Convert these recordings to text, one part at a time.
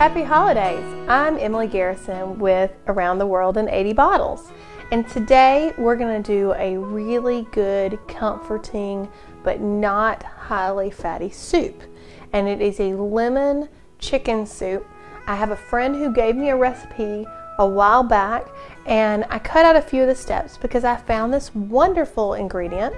Happy holidays! I'm Emily Garrison with Around the World in 80 Bottles. And today we're going to do a really good, comforting, but not highly fatty soup. And it is a lemon chicken soup. I have a friend who gave me a recipe a while back, and I cut out a few of the steps because I found this wonderful ingredient.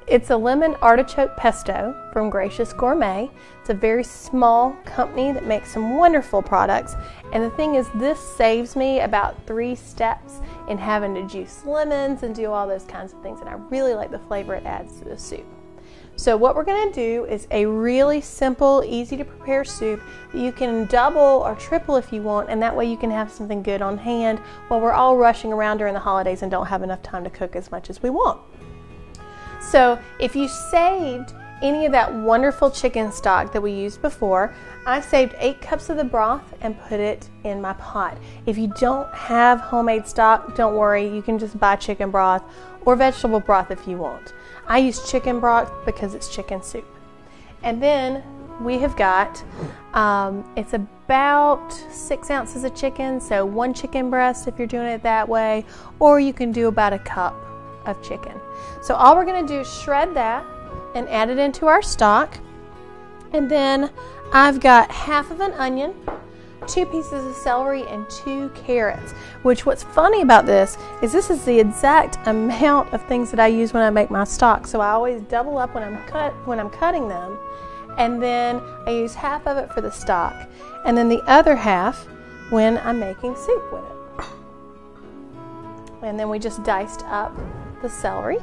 It's a lemon artichoke pesto from Gracious Gourmet. It's a very small company that makes some wonderful products. And the thing is, this saves me about 3 steps in having to juice lemons and do all those kinds of things. And I really like the flavor it adds to the soup. So what we're going to do is a really simple, easy to prepare soup that you can double or triple if you want, and that way you can have something good on hand while we're all rushing around during the holidays and don't have enough time to cook as much as we want. So if you saved any of that wonderful chicken stock that we used before, I saved 8 cups of the broth and put it in my pot. If you don't have homemade stock, don't worry, you can just buy chicken broth or vegetable broth if you want. I use chicken broth because it's chicken soup. And then we have got, it's about 6 ounces of chicken, so 1 chicken breast if you're doing it that way, or you can do about a cup of chicken. So all we're going to do is shred that and add it into our stock. And then I've got half of an onion, 2 pieces of celery, and 2 carrots. Which, what's funny about this is the exact amount of things that I use when I make my stock. So I always double up when I'm cutting them, and then I use half of it for the stock, and then the other half when I'm making soup with it. And then we just diced up the celery.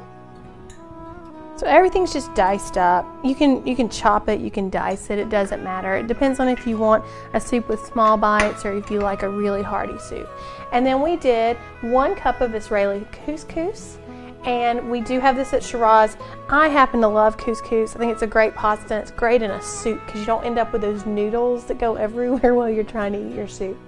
So everything's just diced up. You can chop it, you can dice it, it doesn't matter. It depends on if you want a soup with small bites or if you like a really hearty soup. And then we did 1 cup of Israeli couscous, and we do have this at Shiraz. I happen to love couscous. I think it's a great pasta, and it's great in a soup because you don't end up with those noodles that go everywhere while you're trying to eat your soup.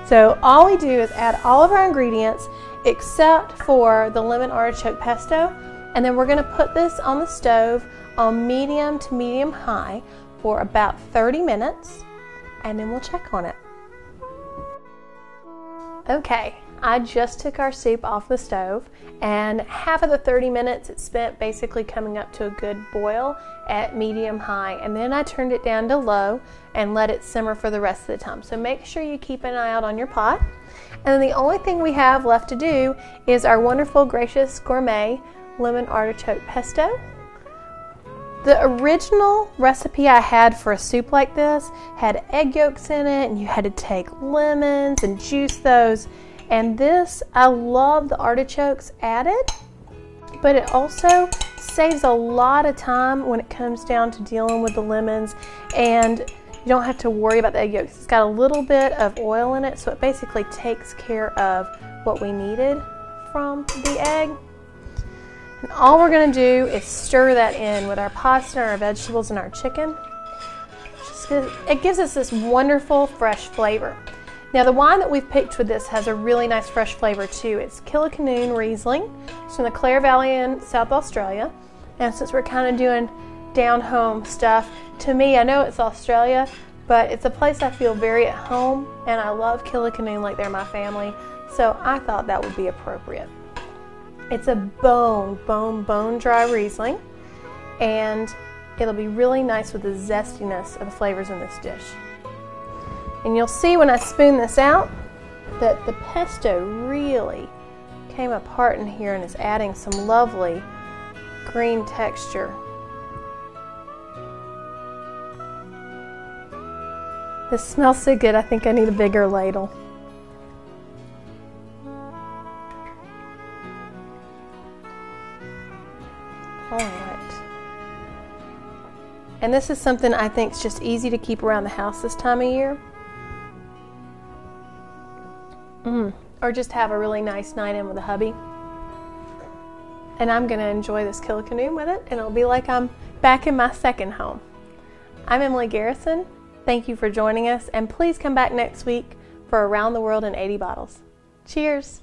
So all we do is add all of our ingredients except for the lemon artichoke pesto. And then we're going to put this on the stove on medium to medium high for about 30 minutes, and then we'll check on it. Okay, I just took our soup off the stove, and half of the 30 minutes it spent basically coming up to a good boil at medium high, and then I turned it down to low and let it simmer for the rest of the time. So make sure you keep an eye out on your pot. And then the only thing we have left to do is our wonderful Gracious Gourmet lemon artichoke pesto. The original recipe I had for a soup like this had egg yolks in it, and you had to take lemons and juice those. And this, I love the artichokes added, but it also saves a lot of time when it comes down to dealing with the lemons, and you don't have to worry about the egg yolks. It's got a little bit of oil in it, so it basically takes care of what we needed from the egg. And all we're going to do is stir that in with our pasta, our vegetables, and our chicken. It gives us this wonderful fresh flavor. Now the wine that we've picked with this has a really nice fresh flavor too. It's Kilikanoon Riesling. It's from the Clare Valley in South Australia. And since we're kind of doing down home stuff, to me, I know it's Australia, but it's a place I feel very at home, and I love Kilikanoon like they're my family. So I thought that would be appropriate. It's a bone dry Riesling, and it'll be really nice with the zestiness of the flavors in this dish. And you'll see when I spoon this out that the pesto really came apart in here and is adding some lovely green texture. This smells so good, I think I need a bigger ladle. Alright. And this is something I think is just easy to keep around the house this time of year. Or just have a really nice night in with a hubby. And I'm going to enjoy this Kilikanoon with it, and it'll be like I'm back in my second home. I'm Emily Garrison. Thank you for joining us, and please come back next week for Around the World in 80 Bottles. Cheers!